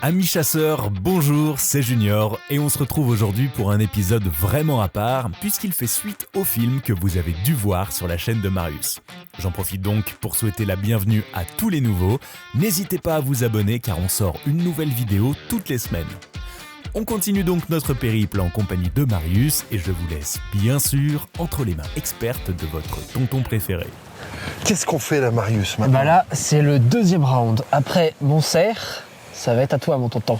Amis chasseurs, bonjour, c'est Junior et on se retrouve aujourd'hui pour un épisode vraiment à part puisqu'il fait suite au film que vous avez dû voir sur la chaîne de Marius. J'en profite donc pour souhaiter la bienvenue à tous les nouveaux. N'hésitez pas à vous abonner car on sort une nouvelle vidéo toutes les semaines. On continue donc notre périple en compagnie de Marius et je vous laisse bien sûr entre les mains expertes de votre tonton préféré. Qu'est-ce qu'on fait là, Marius, maintenant? Bah là, c'est le deuxième round. Après mon cerf, ça va être à toi, mon tonton.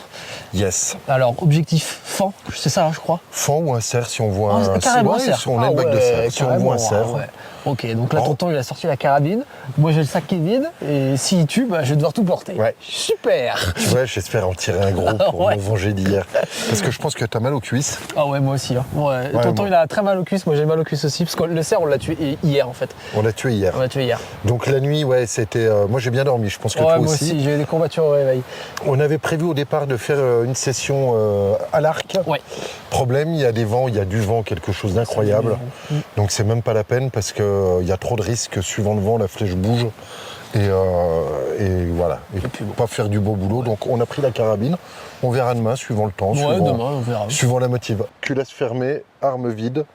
Yes. Alors, objectif fan, c'est ça, je crois. Fan ou un cerf, si on voit un carrément un cerf. Si on a une bague de cerf, si on voit un cerf. Ouais. Ok, donc là, tonton, il a sorti la carabine. Moi, j'ai le sac qui est vide. Et s'il tue, bah, je vais devoir tout porter. Ouais. Super. Tu vois, j'espère en tirer un gros pour Ouais. me venger d'hier. Parce que je pense que t'as mal aux cuisses. Ah ouais, moi aussi. Hein. Ouais. Tonton, moi. il a très mal aux cuisses. Moi, j'ai mal aux cuisses aussi. Parce que le cerf, on l'a tué hier, en fait. On l'a tué hier. On l'a tué hier. Donc la nuit, ouais, c'était... moi, j'ai bien dormi. Je pense que Ouais, toi moi aussi. aussi. J'ai eu des courbatures au réveil. On avait prévu au départ de faire une session à l'arc. Ouais. Problème, il y a des vents, il y a du vent, quelque chose d'incroyable. Donc c'est même pas la peine parce qu'il y a trop de risques. Suivant le vent, la flèche bouge. Et voilà. Et puis bon. pas faire du beau boulot. Donc on a pris la carabine. On verra demain, suivant le temps. Ouais, demain, on verra. Suivant la motive. Culasse fermée, arme vide.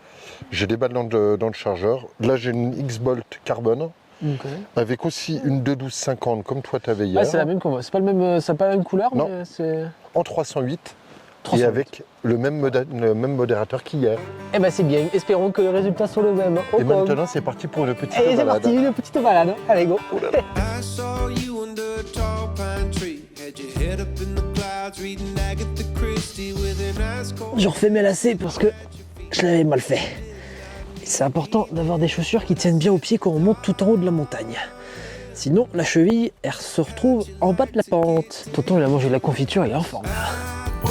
J'ai des balles dans le chargeur. Là, j'ai une X-Bolt carbone. Okay. Avec aussi une 212-50 comme toi t'avais hier. Ah, c'est la même que moi. C'est pas la même couleur, Non. mais c'est... En 308. 308. Et avec le même modérateur qu'hier. Eh ben c'est bien, espérons que les résultats sont les mêmes. Et maintenant c'est parti pour une petite Allez, c'est balade. parti, une petite balade. Allez, go. Oh là là. I saw you under a tall pine tree. Had your head up in the clouds, reading Agatha Christie with an ice cold. Je refais mes lacets parce que je l'avais mal fait. C'est important d'avoir des chaussures qui tiennent bien aux pieds quand on monte tout en haut de la montagne. Sinon, la cheville, elle se retrouve en bas de la pente. Tonton, il a mangé de la confiture, il est en forme.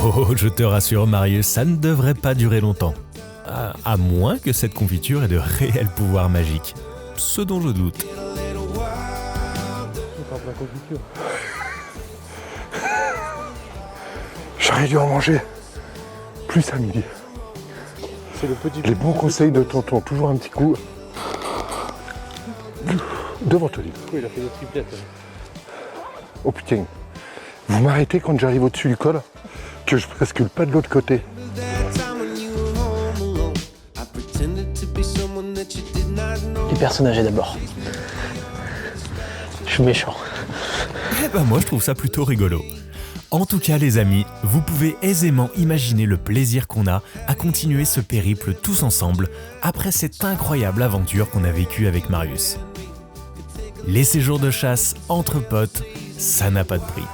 Oh, je te rassure Marius, ça ne devrait pas durer longtemps. À moins que cette confiture ait de réels pouvoirs magiques. Ce dont je doute. J'aurais dû en manger plus à midi. C'est le petit. Les bons conseils de tonton, toujours un petit coup. Devant Olive. Il a fait des triplettes. Oh putain. Vous m'arrêtez quand j'arrive au-dessus du col, que je bascule pas de l'autre côté. That time when you were home alone, I pretended to be someone that you did not know. Les personnes âgées d'abord. Je suis méchant. Eh ben moi je trouve ça plutôt rigolo. En tout cas les amis, vous pouvez aisément imaginer le plaisir qu'on a à continuer ce périple tous ensemble après cette incroyable aventure qu'on a vécue avec Marius. Les séjours de chasse entre potes, ça n'a pas de prix.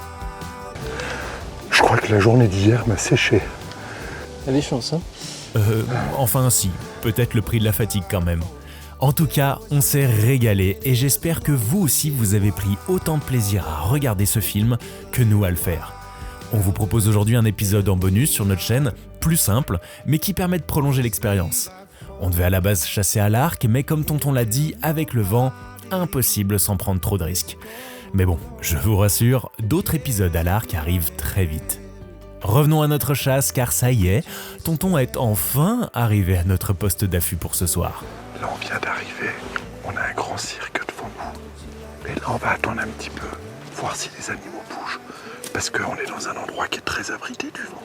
Je crois que la journée d'hier m'a séché. Il y a des chances, hein. Enfin si, peut-être le prix de la fatigue quand même. En tout cas, on s'est régalé et j'espère que vous aussi vous avez pris autant de plaisir à regarder ce film que nous à le faire. On vous propose aujourd'hui un épisode en bonus sur notre chaîne, plus simple, mais qui permet de prolonger l'expérience. On devait à la base chasser à l'arc, mais comme tonton l'a dit, avec le vent, impossible sans prendre trop de risques. Mais bon, je vous rassure, d'autres épisodes à l'arc arrivent très vite. Revenons à notre chasse car ça y est, tonton est enfin arrivé à notre poste d'affût pour ce soir. Là, on vient d'arriver. On a un grand cirque devant nous. Et là, on va attendre un petit peu, voir si les animaux bougent. Parce qu'on est dans un endroit qui est très abrité du vent.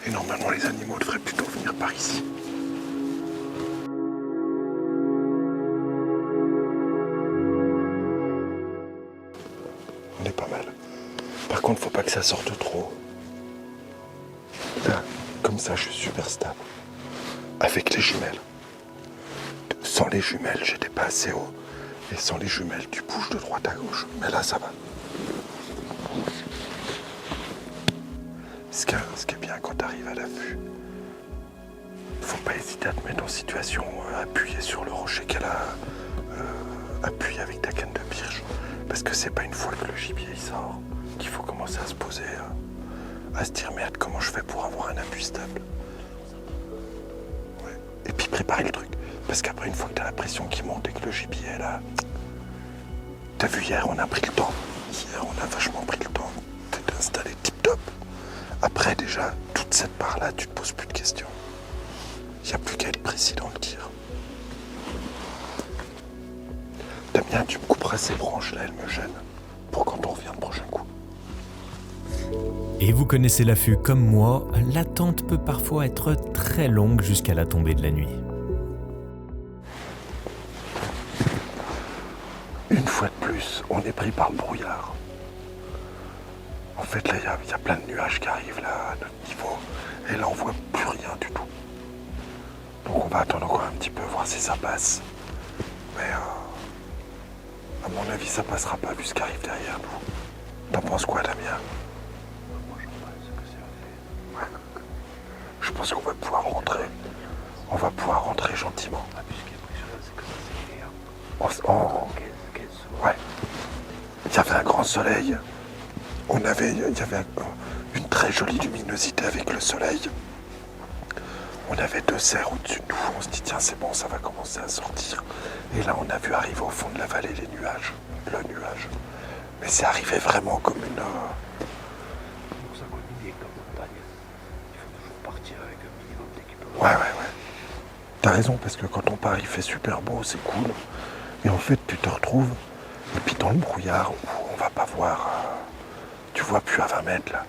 Et normalement, les animaux devraient plutôt venir par ici. On est pas mal. Par contre, faut pas que ça sorte trop. Là, comme ça, je suis super stable. Avec les jumelles. Sans les jumelles, j'étais pas assez haut. Et sans les jumelles, tu bouges de droite à gauche. Mais là, ça va. Ce qui est bien quand tu arrives à l'affût, faut pas hésiter à te mettre en situation appuyée sur le rocher qu'elle a, appuyé avec ta canne de birge. Parce que c'est pas une fois que le gibier il sort qu'il faut commencer à se poser, à se dire merde, comment je fais pour avoir un appui stable. Ouais. Et puis préparer le truc. Parce qu'après, une fois que tu as la pression qui monte et que le gibier est là, t'as vu hier, on a pris le temps. Hier, on a vachement pris le temps. T'es installé tip-top. Après, déjà, toute cette part-là, tu te poses plus de questions. Il n'y a plus qu'à être précis dans le tir. Damien, tu me couperas ces branches-là, elles me gênent. Pour quand on revient le prochain coup. Et vous connaissez l'affût comme moi, l'attente peut parfois être très longue jusqu'à la tombée de la nuit. Une fois de plus, on est pris par le brouillard. En fait, là, il y a plein de nuages qui arrivent là, à notre niveau. Et là, on voit plus rien du tout. Donc on va attendre encore un petit peu, voir si ça passe. Mais à mon avis, ça passera pas vu ce qui arrive derrière nous. T'en penses quoi, Damien? Ouais. Je pense qu'on va pouvoir rentrer. On va pouvoir rentrer gentiment. Ouais. Il y avait un grand soleil. Il y avait une très jolie luminosité avec le soleil. On avait 2 cerfs au-dessus de nous. On se dit tiens c'est bon, ça va commencer à sortir. Et là on a vu arriver au fond de la vallée le nuage. Mais c'est arrivé vraiment comme une... Ça communique comme montagne. Il faut toujours partir avec un minimum d'équipement. Ouais. T'as raison, parce que quand on part, il fait super beau, c'est cool. Et en fait, tu te retrouves, et puis dans le brouillard, où on va pas voir... tu vois plus à 20 mètres, là.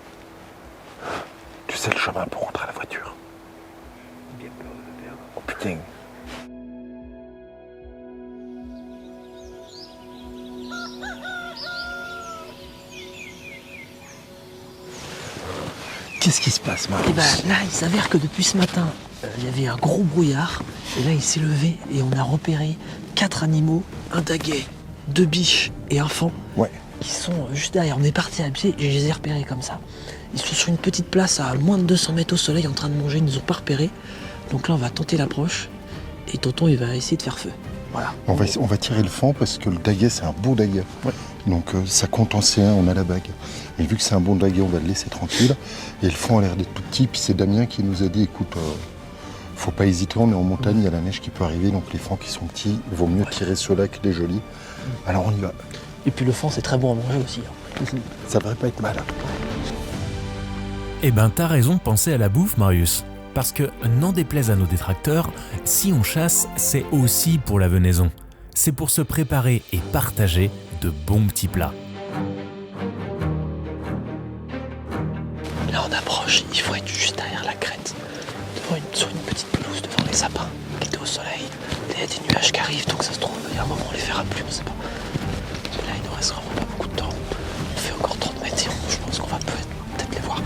Tu sais le chemin pour rentrer à la voiture. Bien peur de le perdre. Oh putain. Qu'est-ce qui se passe, Marius? Et là, il s'avère que depuis ce matin, il y avait un gros brouillard. Et là, il s'est levé et on a repéré 4 animaux, un daguet, 2 biches et un faon. Ouais. Qui sont juste derrière. On est parti à pied et je les ai repérés comme ça. Ils sont sur une petite place à moins de 200 mètres au soleil en train de manger. Ils nous ont pas repérés. Donc là, on va tenter l'approche. Et tonton, il va essayer de faire feu. Voilà. On va tirer le fond parce que le daguet, c'est un beau daguet. Ouais. Donc ça compte en C1, on a la bague. Et vu que c'est un bon daguet, on va le laisser tranquille. Et le fond a l'air d'être tout petit. Puis c'est Damien qui nous a dit, écoute, faut pas hésiter, on est en montagne, il y a la neige qui peut arriver. Donc les fonds qui sont petits, il vaut mieux tirer ceux-là que les jolis. Alors on y va. Et puis le faon, c'est très bon à manger aussi. Ça devrait pas être mal. Eh ben t'as raison de penser à la bouffe, Marius. Parce que, n'en déplaise à nos détracteurs, si on chasse, c'est aussi pour la venaison. C'est pour se préparer et partager de bons petits plats. Là, on approche. Il faut être juste derrière la crête. Sur une petite pelouse devant les sapins qui étaient au soleil. Il y a des nuages qui arrivent, donc ça se trouve, il y a un moment on les verra plus, on sait pas. Là, il nous reste vraiment pas beaucoup de temps. On fait encore 30 mètres et je pense qu'on va peut-être les voir.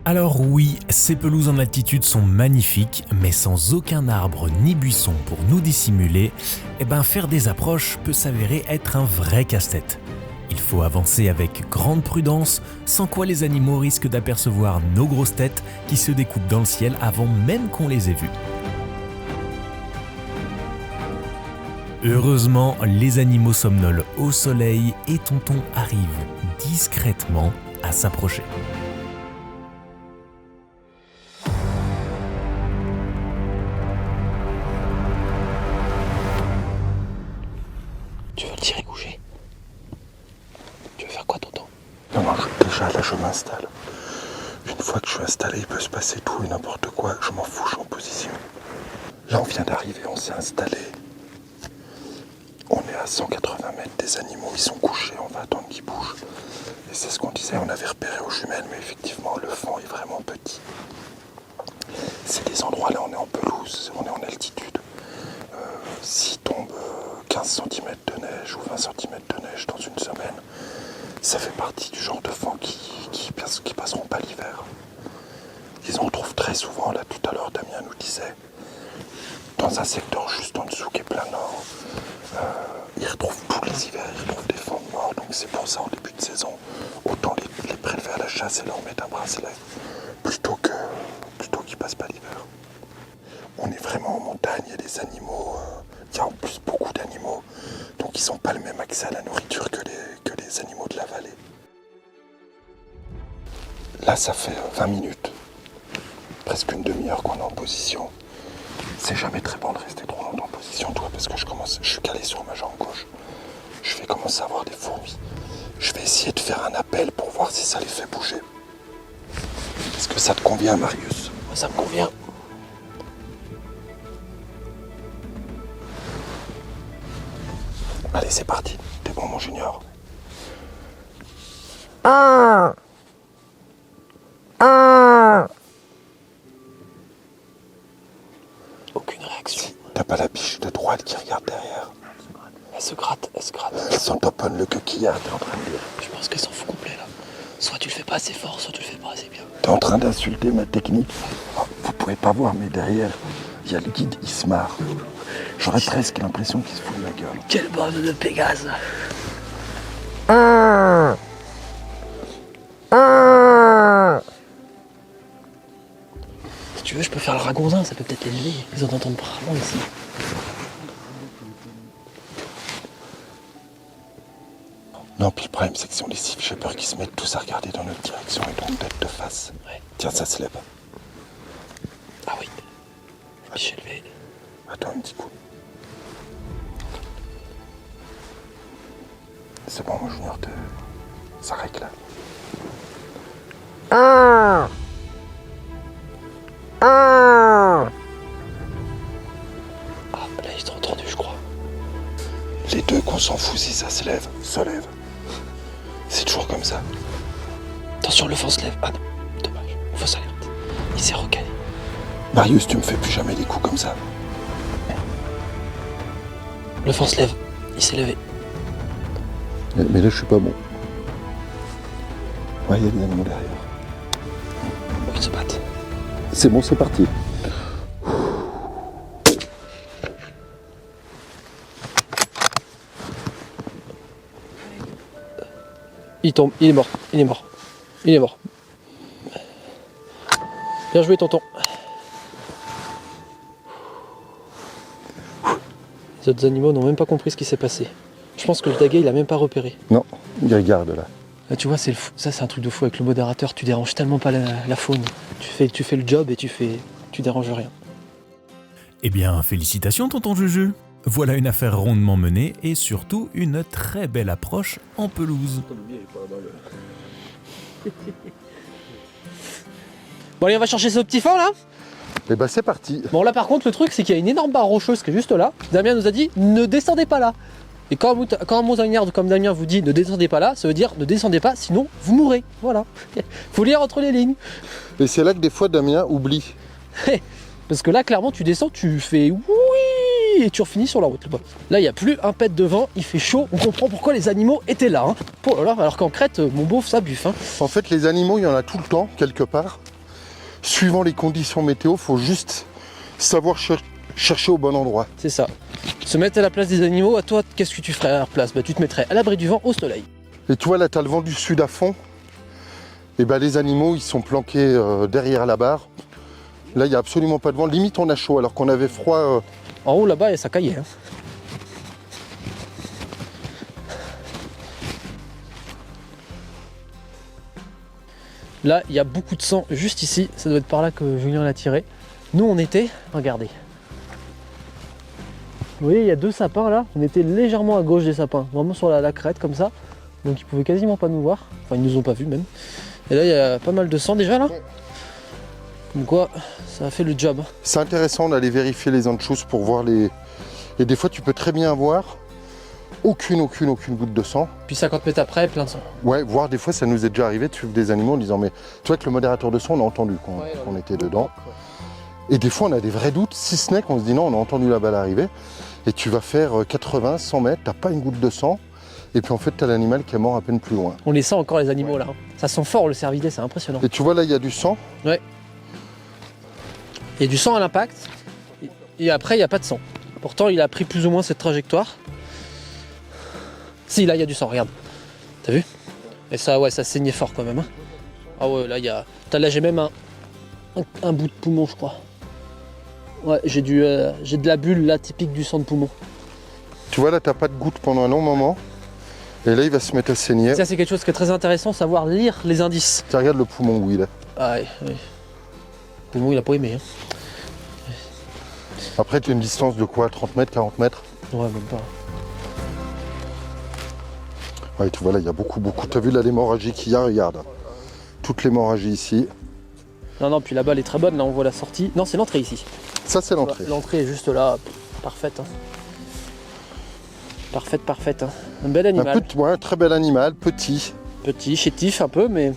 Alors oui, ces pelouses en altitude sont magnifiques, mais sans aucun arbre ni buisson pour nous dissimuler, faire des approches peut s'avérer être un vrai casse-tête. Il faut avancer avec grande prudence, sans quoi les animaux risquent d'apercevoir nos grosses têtes qui se découpent dans le ciel avant même qu'on les ait vues. Heureusement, les animaux somnolent au soleil et tonton arrive discrètement à s'approcher. Tu veux le tirer coucher? Tu veux faire quoi, tonton? Non, déjà là je m'installe. Une fois que je suis installé, il peut se passer tout et n'importe quoi. Je m'en fous, je suis en position. Là on vient d'arriver, on s'est installé. On est à 180 mètres des animaux, ils sont couchés, on va attendre qu'ils bougent. Et c'est ce qu'on disait, on avait repéré aux jumelles, mais effectivement le fond est vraiment petit. C'est des endroits là, on est en pelouse, on est en altitude. S'il tombe 15 cm de neige ou 20 cm de neige dans une semaine, ça fait partie du genre de fond qui passeront pas l'hiver. Ils en retrouvent très souvent, là tout à l'heure Damien nous disait, dans un secteur juste en dessous qui est plein nord, ils retrouvent tous les hivers, ils retrouvent des fonds morts, donc c'est pour ça en début de saison, autant les prélever à la chasse et leur mettre un bracelet, plutôt qu'ils passent pas l'hiver. On est vraiment en montagne, il y a des animaux, il y a en plus beaucoup d'animaux, donc ils n'ont pas le même accès à la nourriture que les animaux de la vallée. Là ça fait 20 minutes, presque une demi-heure qu'on est en position. C'est jamais très bon de rester trop longtemps en position, toi, parce que je suis calé sur ma jambe gauche. Je vais commencer à avoir des fourmis. Je vais essayer de faire un appel pour voir si ça les fait bouger. Est-ce que ça te convient, Marius? Moi, ça me convient. Allez, c'est parti. T'es bon, mon junior? 1, T'as pas la biche de droite qui regarde derrière. Elle se gratte, elle se gratte. Elle s'entoponne le coquillard, t'es en train de dire. Je pense qu'elle s'en fout complet là. Soit tu le fais pas assez fort, soit tu le fais pas assez bien. T'es en train d'insulter ma technique. Oh, vous pouvez pas voir, mais derrière, il y a le guide, il se marre. J'aurais presque l'impression qu'il se fout de ma gueule. Quelle bande de Pégase. Si tu veux, je peux faire le ragondin, ça peut peut-être l'élever. Ils en entendent parler ici. Non, puis le problème, c'est que si on les siffle, j'ai peur qu'ils se mettent tous à regarder dans notre direction et donc d'être de face. Ouais. Tiens, ça se lève. Ah oui. J'ai levé. Attends un petit coup. C'est bon, mon junior, ça règle là. Ah, là, ils sont entendus, je crois. Les deux qu'on s'en fout si ça se lève. C'est toujours comme ça. Attention, le vent se lève. Ah non, dommage. Fausse alerte. Il s'est recalé. Marius, tu me fais plus jamais des coups comme ça. Le vent se lève. Il s'est levé. Mais là, je suis pas bon. Ouais, il y a des animaux derrière. Ils se battent. C'est bon, c'est parti. Il tombe, il est mort, il est mort. Il est mort. Bien joué, tonton. Les autres animaux n'ont même pas compris ce qui s'est passé. Je pense que le daguet, il a même pas repéré. Non, il regarde là. Là, tu vois, ça c'est un truc de fou avec le modérateur. Tu déranges tellement pas la faune. Tu fais le job et tu déranges rien. Eh bien, félicitations, tonton Juju. Voilà une affaire rondement menée et surtout une très belle approche en pelouse. Bon allez, on va chercher ce petit fond là. Et bah c'est parti. Bon là par contre le truc c'est qu'il y a une énorme barre rocheuse qui est juste là. Damien nous a dit ne descendez pas là. Et quand un montagnard comme Damien vous dit ne descendez pas là, ça veut dire ne descendez pas sinon vous mourrez. Voilà. Faut lire entre les lignes. Et c'est là que des fois Damien oublie. Parce que là clairement tu descends, tu fais oui et tu refinis sur la route. Là il n'y a plus un pet de vent, il fait chaud, on comprend pourquoi les animaux étaient là. Hein. Oh là là, alors qu'en Crète, mon beauf ça buffe. Hein. En fait, les animaux, il y en a tout le temps, quelque part. Suivant les conditions météo, faut juste savoir chercher au bon endroit. C'est ça. Se mettre à la place des animaux, à toi, qu'est-ce que tu ferais à leur place? Bah tu te mettrais à l'abri du vent, au soleil. Et tu vois, là, tu as le vent du sud à fond. Et ben les animaux, ils sont planqués derrière la barre. Là, il n'y a absolument pas de vent. Limite, on a chaud, alors qu'on avait froid. En haut là-bas, ça caillait. Hein. Là, il y a beaucoup de sang juste ici. Ça doit être par là que Julien l'a tiré. Nous, on était, regardez. Vous voyez, il y a deux sapins là. On était légèrement à gauche des sapins, vraiment sur la crête comme ça. Donc ils pouvaient quasiment pas nous voir. Enfin, ils nous ont pas vus même. Et là, il y a pas mal de sang déjà là. Comme quoi, ça a fait le job. C'est intéressant d'aller vérifier les anchousses pour voir les... Et des fois, tu peux très bien voir aucune goutte de sang. Puis 50 mètres après, plein de sang. Ouais, voire des fois, ça nous est déjà arrivé de suivre des animaux en disant mais tu vois que le modérateur de son, on a entendu qu'on était dedans. Et des fois, on a des vrais doutes, si ce n'est qu'on se dit non, on a entendu la balle arriver. Et tu vas faire 80, 100 mètres, t'as pas une goutte de sang. Et puis en fait, t'as l'animal qui est mort à peine plus loin. On les sent encore les animaux là. Ça sent fort le cervidé, c'est impressionnant. Et tu vois là, il y a du sang. Ouais. Il y a du sang à l'impact. Et après, il n'y a pas de sang. Pourtant, il a pris plus ou moins cette trajectoire. Si, là, il y a du sang, regarde. T'as vu? Et ça, ouais, ça saignait fort quand même. Hein. Ah ouais, là, il y a... Là, j'ai même un bout de poumon, je crois. Ouais, j'ai de la bulle, là, typique du sang de poumon. Tu vois là, t'as pas de goutte pendant un long moment. Et là, il va se mettre à saigner. Ça, c'est quelque chose qui est très intéressant, savoir lire les indices. Tu regardes le poumon où il est. Ah ouais, ouais. Le poumon, il a pas aimé. Hein. Après, tu as une distance de quoi? 30 mètres, 40 mètres? Ouais, même pas. Ouais, tu vois là, il y a beaucoup. T'as vu là l'hémorragie qu'il y a? Regarde. Toute l'hémorragie ici. Non, puis la balle est très bonne, là, on voit la sortie. Non, c'est l'entrée ici. Ça, c'est l'entrée. L'entrée est juste là, parfaite. Hein. Parfaite. Hein. Un bel animal. Un très bel animal, petit. Petit, chétif un peu, mais...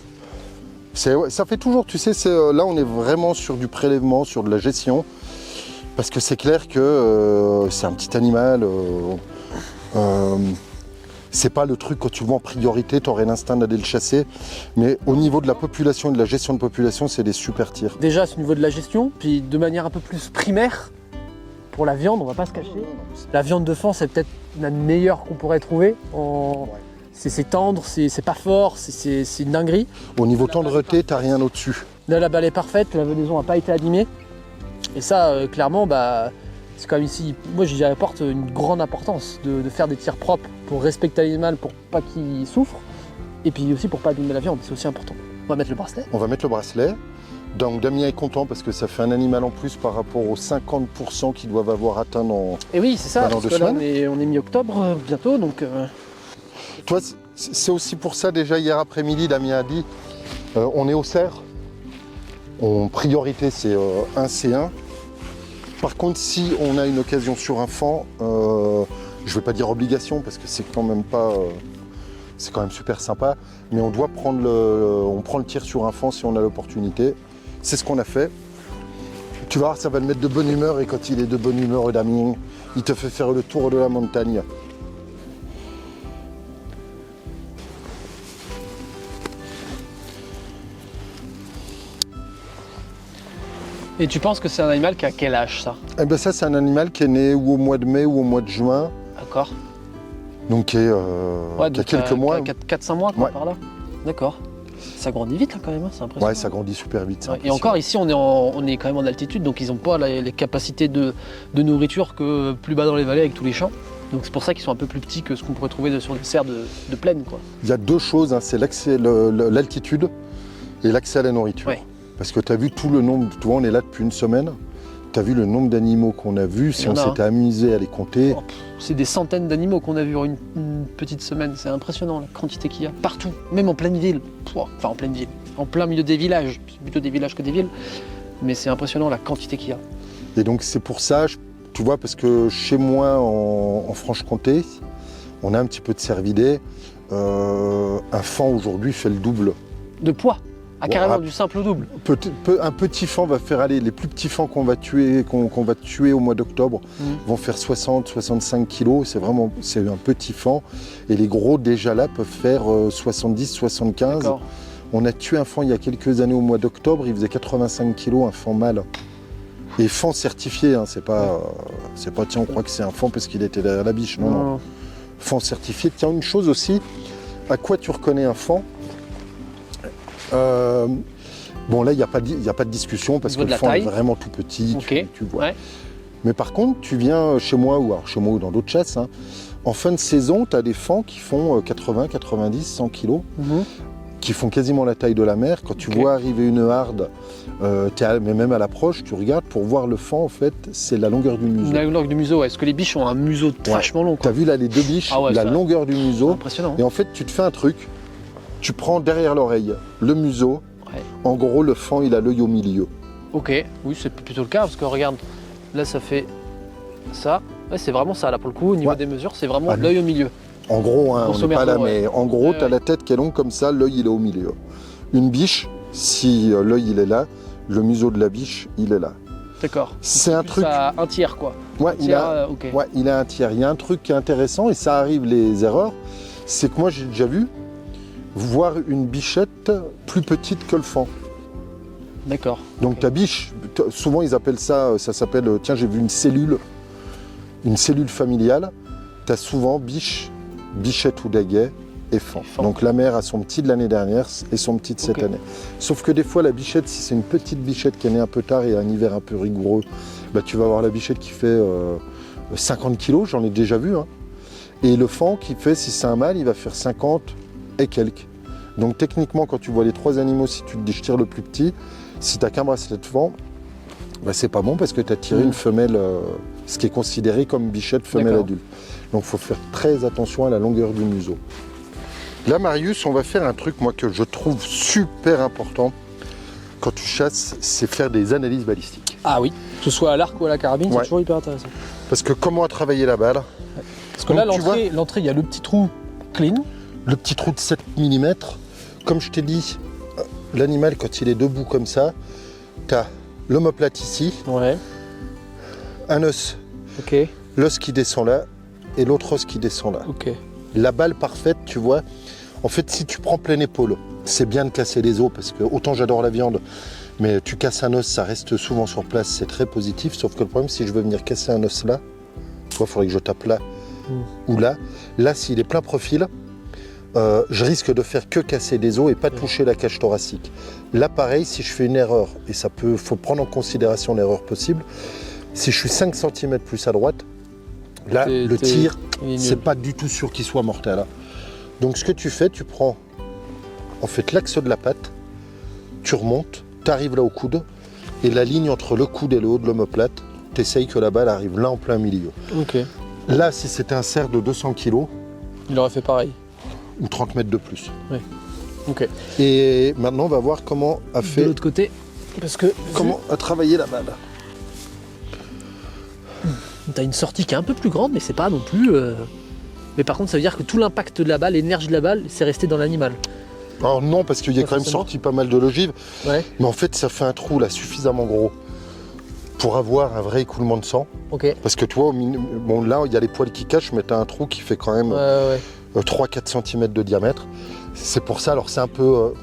Ça fait toujours, tu sais, là on est vraiment sur du prélèvement, sur de la gestion. Parce que c'est clair que c'est un petit animal. C'est pas le truc que tu vois en priorité, tu aurais l'instinct d'aller le chasser. Mais au niveau de la population et de la gestion de population, c'est des super tirs. Déjà, c'est au niveau de la gestion, puis de manière un peu plus primaire, pour la viande, on va pas se cacher. La viande de faon, c'est peut-être la meilleure qu'on pourrait trouver. C'est tendre, c'est pas fort, c'est une dinguerie. Au niveau tendreté, t'as rien au-dessus. Là, la balle est parfaite, la venaison n'a pas été abîmée. Et ça, clairement, bah, c'est comme ici, moi j'y apporte une grande importance de faire des tirs propres pour respecter l'animal, pour pas qu'il souffre, et puis aussi pour pas abîmer la viande, c'est aussi important. On va mettre le bracelet. On va mettre le bracelet. Donc Damien est content parce que ça fait un animal en plus par rapport aux 50% qu'ils doivent avoir atteint dans... Et oui, c'est ça, dans parce 2 que là semaines. on est mi-octobre bientôt, donc... Toi, c'est aussi pour ça, déjà hier après-midi, Damien a dit, on est au cerf. En priorité, c'est un C1. Par contre, si on a une occasion sur un faon, je ne vais pas dire obligation parce que c'est quand même pas... c'est quand même super sympa, mais on doit prendre on prend le tir sur un faon si on a l'opportunité. C'est ce qu'on a fait. Tu vas voir, ça va le mettre de bonne humeur, et quand il est de bonne humeur, Damien, il te fait faire le tour de la montagne. Et tu penses que c'est un animal qui a quel âge, ça? Eh ben ça, c'est un animal qui est né ou au mois de mai ou au mois de juin, D'accord. donc qui a quelques mois. 4-5 mois, quoi, Ouais. par là. D'accord. Ça grandit vite, là, quand même, hein, c'est impressionnant. Ouais, ça grandit super vite. c'est Ouais, et impressionnant. encore, ici, on est quand même en altitude, donc ils n'ont pas les capacités de nourriture que plus bas dans les vallées avec tous les champs. Donc c'est pour ça qu'ils sont un peu plus petits que ce qu'on pourrait trouver sur des serres de plaine, quoi. Il y a 2 choses, hein, c'est l'altitude et l'accès à la nourriture. Ouais. Parce que tu as vu tout le nombre, tu vois, on est là depuis une semaine, tu as vu le nombre d'animaux qu'on a vus, si Il y en on a, s'était amusé à les compter. Oh, C'est des centaines d'animaux qu'on a vus en une petite semaine, c'est impressionnant la quantité qu'il y a, partout, même en pleine ville. Enfin en pleine ville, en plein milieu des villages, c'est plutôt des villages que des villes, mais c'est impressionnant la quantité qu'il y a. Et donc c'est pour ça, tu vois, parce que chez moi en Franche-Comté, on a un petit peu de cervidés. Un faon aujourd'hui fait le double. De poids, carrément ah, du simple au double. Un petit faon va faire aller, les plus petits fans qu'on va tuer au mois d'octobre vont faire 60-65 kilos, c'est un petit faon. Et les gros déjà là peuvent faire 70-75. D'accord. On a tué un faon il y a quelques années au mois d'octobre, il faisait 85 kilos, un faon mâle. Et faon certifié, hein, c'est pas tiens on croit que c'est un faon parce qu'il était derrière la biche, non. Faon certifié. Tiens, une chose aussi, à quoi tu reconnais un faon? Bon là il n'y a pas de discussion parce que le faon est vraiment tout petit, Okay. tu vois. Ouais. Mais par contre tu viens chez moi ou dans d'autres chasses, hein, en fin de saison tu as des fans qui font 80, 90, 100 kilos, qui font quasiment la taille de la mer. Quand tu vois arriver une harde, mais même à l'approche, tu regardes pour voir le fan, en fait, c'est la longueur du museau. La longueur du museau, est-ce que les biches ont un museau vachement long, Tu quoi. as vu là les 2 biches, la longueur du museau. Impressionnant. Et en fait, tu te fais un truc, tu prends derrière l'oreille le museau. En gros, le fan, il a l'œil au milieu. Ok, oui, c'est plutôt le cas, parce que regarde, là ça fait ça. Ouais, c'est vraiment ça, là pour le coup, au niveau des mesures, c'est vraiment l'œil au milieu. En gros, hein, on n'est pas là, mais en gros, tu as la tête qui est longue comme ça, l'œil il est au milieu. Une biche, si l'œil il est là, le museau de la biche, il est là. D'accord. C'est un truc. Un tiers, quoi. Ouais, il a un tiers. Il y a un truc qui est intéressant, et ça arrive les erreurs, c'est que moi j'ai déjà vu voir une bichette plus petite que le fan. D'accord. Donc ta biche, souvent ils appellent ça s'appelle, tiens j'ai vu une cellule familiale, tu as souvent bichette ou daguet et fan. Donc la mère a son petit de l'année dernière et son petit de cette année. Sauf que des fois la bichette, si c'est une petite bichette qui est née un peu tard et un hiver un peu rigoureux, bah, tu vas avoir la bichette qui fait 50 kilos, j'en ai déjà vu. Hein. Et le fan qui fait, si c'est un mâle, il va faire 50 et quelques. Donc techniquement, quand tu vois les 3 animaux, si tu te déchires le plus petit, si tu n'as qu'un bracelet de fan, bah, c'est pas bon parce que tu as tiré une femelle, ce qui est considéré comme bichette femelle adulte. Donc il faut faire très attention à la longueur du museau. Là, Marius, on va faire un truc, moi, que je trouve super important quand tu chasses, c'est faire des analyses balistiques. Ah oui, que ce soit à l'arc ou à la carabine, c'est toujours hyper intéressant. Parce que comment travailler la balle? Parce que donc, là, l'entrée, il y a le petit trou clean. Le petit trou de 7 mm. Comme je t'ai dit, l'animal, quand il est debout comme ça, tu as l'omoplate ici. Ouais. un os, Ok, l'os qui descend là et l'autre os qui descend là. ok. La balle parfaite, tu vois, en fait, si tu prends pleine épaule, c'est bien de casser les os parce que autant j'adore la viande, mais tu casses un os, ça reste souvent sur place, c'est très positif. Sauf que le problème, si je veux venir casser un os là, tu vois, il faudrait que je tape là ou là. Là, s'il est plein profil, je risque de faire que casser des os et pas toucher la cage thoracique. Là, pareil, si je fais une erreur, et faut prendre en considération l'erreur possible, si je suis 5 cm plus à droite, là, le tir, c'est pas du tout sûr qu'il soit mortel. Hein. Donc, ce que tu fais, tu prends en fait l'axe de la patte, tu remontes, tu arrives là au coude, et la ligne entre le coude et le haut de l'omoplate, tu essayes que la balle arrive là en plein milieu. Ok. Là, si c'était un cerf de 200 kg, Il aurait fait pareil. ou 30 mètres de plus. Ouais. Ok. Et maintenant, on va voir comment a De fait, l'autre côté, parce que comment a travaillé la balle. t'as une sortie qui est un peu plus grande, mais c'est pas non plus. Mais par contre, ça veut dire que tout l'impact de la balle, l'énergie de la balle, c'est resté dans l'animal. Alors non, parce qu'il y a Pas quand même forcément. sorti pas mal de l'ogive, Ouais. mais en fait, ça fait un trou là suffisamment gros pour avoir un vrai écoulement de sang. Ok. Parce que toi, bon là, il y a les poils qui cachent, mais tu as un trou qui fait quand même Ouais. 3-4 cm de diamètre. C'est pour ça, alors c'est un peu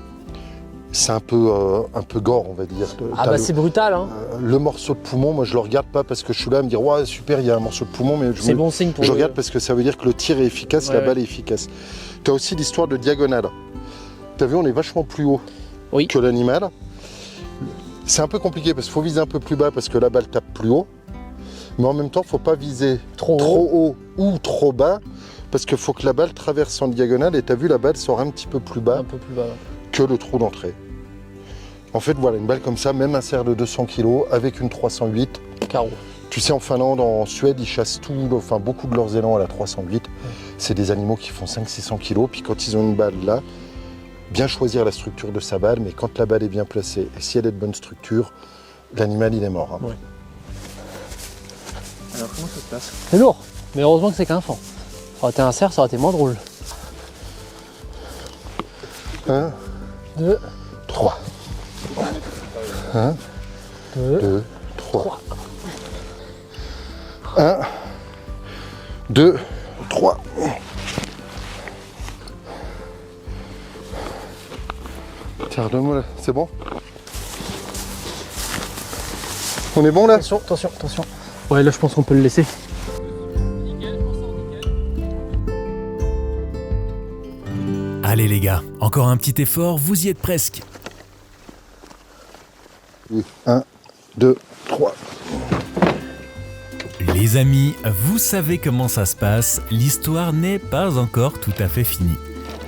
gore, on va dire. Ah T'as bah c'est brutal, hein. le morceau de poumon, moi je le regarde pas parce que je suis là à me dire ouais super, il y a un morceau de poumon, mais C'est bon signe pour je le- regarde parce que ça veut dire que le tir est efficace, Ouais, la ouais. balle est efficace. Tu as aussi l'histoire de diagonale. Tu as vu, on est vachement plus haut Oui. que l'animal. C'est un peu compliqué parce qu'il faut viser un peu plus bas parce que la balle tape plus haut. Mais en même temps, il ne faut pas viser Trop trop haut ou trop bas parce qu'il faut que la balle traverse en diagonale et tu as vu, la balle sort un petit peu plus bas Un peu plus bas. Ouais. que le trou d'entrée. En fait, voilà, une balle comme ça, même un cerf de 200 kg avec une 308. Carreau. Tu sais, en Finlande, en Suède, ils chassent beaucoup de leurs élans à la 308. C'est des animaux qui font 500-600 kg. Puis quand ils ont une balle là, bien choisir la structure de sa balle, mais quand la balle est bien placée et si elle est de bonne structure, l'animal il est mort. Hein. Ouais. Alors comment ça se passe? C'est lourd, mais heureusement que c'est qu'un enfant. Ça aurait été un cerf, ça aurait été moins drôle. 1, 2, 3. 1, 2, 2, 3. 1, 2, 3. Tiens, redonne-moi là, c'est bon? On est bon là? Attention, attention, attention. Ouais, là je pense qu'on peut le laisser. Allez les gars, encore un petit effort, vous y êtes presque. Oui. 1, 2, 3. Les amis, vous savez comment ça se passe, l'histoire n'est pas encore tout à fait finie.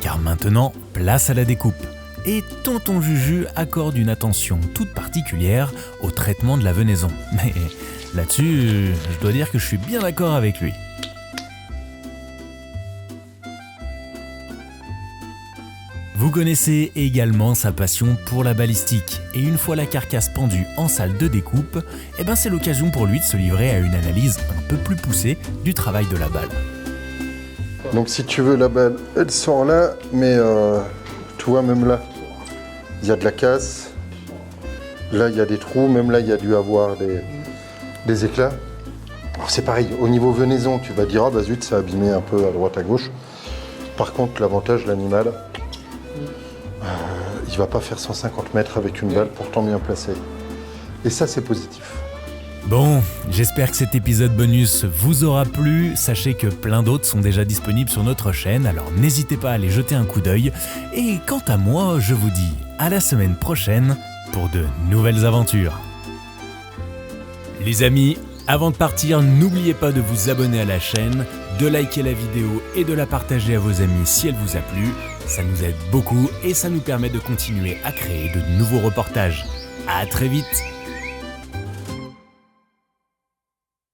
Car maintenant, place à la découpe. Et tonton Juju accorde une attention toute particulière au traitement de la venaison. Mais là-dessus, je dois dire que je suis bien d'accord avec lui. Vous connaissez également sa passion pour la balistique, et une fois la carcasse pendue en salle de découpe, c'est l'occasion pour lui de se livrer à une analyse un peu plus poussée du travail de la balle. Donc si tu veux, la balle, elle sort là, mais tu vois, même là, il y a de la casse. Là, il y a des trous, même là, il y a dû avoir des éclats. Alors c'est pareil, au niveau venaison, tu vas dire, ah bah zut, ça a abîmé un peu à droite à gauche. Par contre, l'avantage de l'animal, il va pas faire 150 mètres avec une balle pourtant bien placée. Et ça, c'est positif. Bon, j'espère que cet épisode bonus vous aura plu. Sachez que plein d'autres sont déjà disponibles sur notre chaîne, alors n'hésitez pas à aller jeter un coup d'œil. Et quant à moi, je vous dis à la semaine prochaine pour de nouvelles aventures. Les amis, avant de partir, n'oubliez pas de vous abonner à la chaîne, de liker la vidéo et de la partager à vos amis si elle vous a plu. Ça nous aide beaucoup et ça nous permet de continuer à créer de nouveaux reportages. À très vite!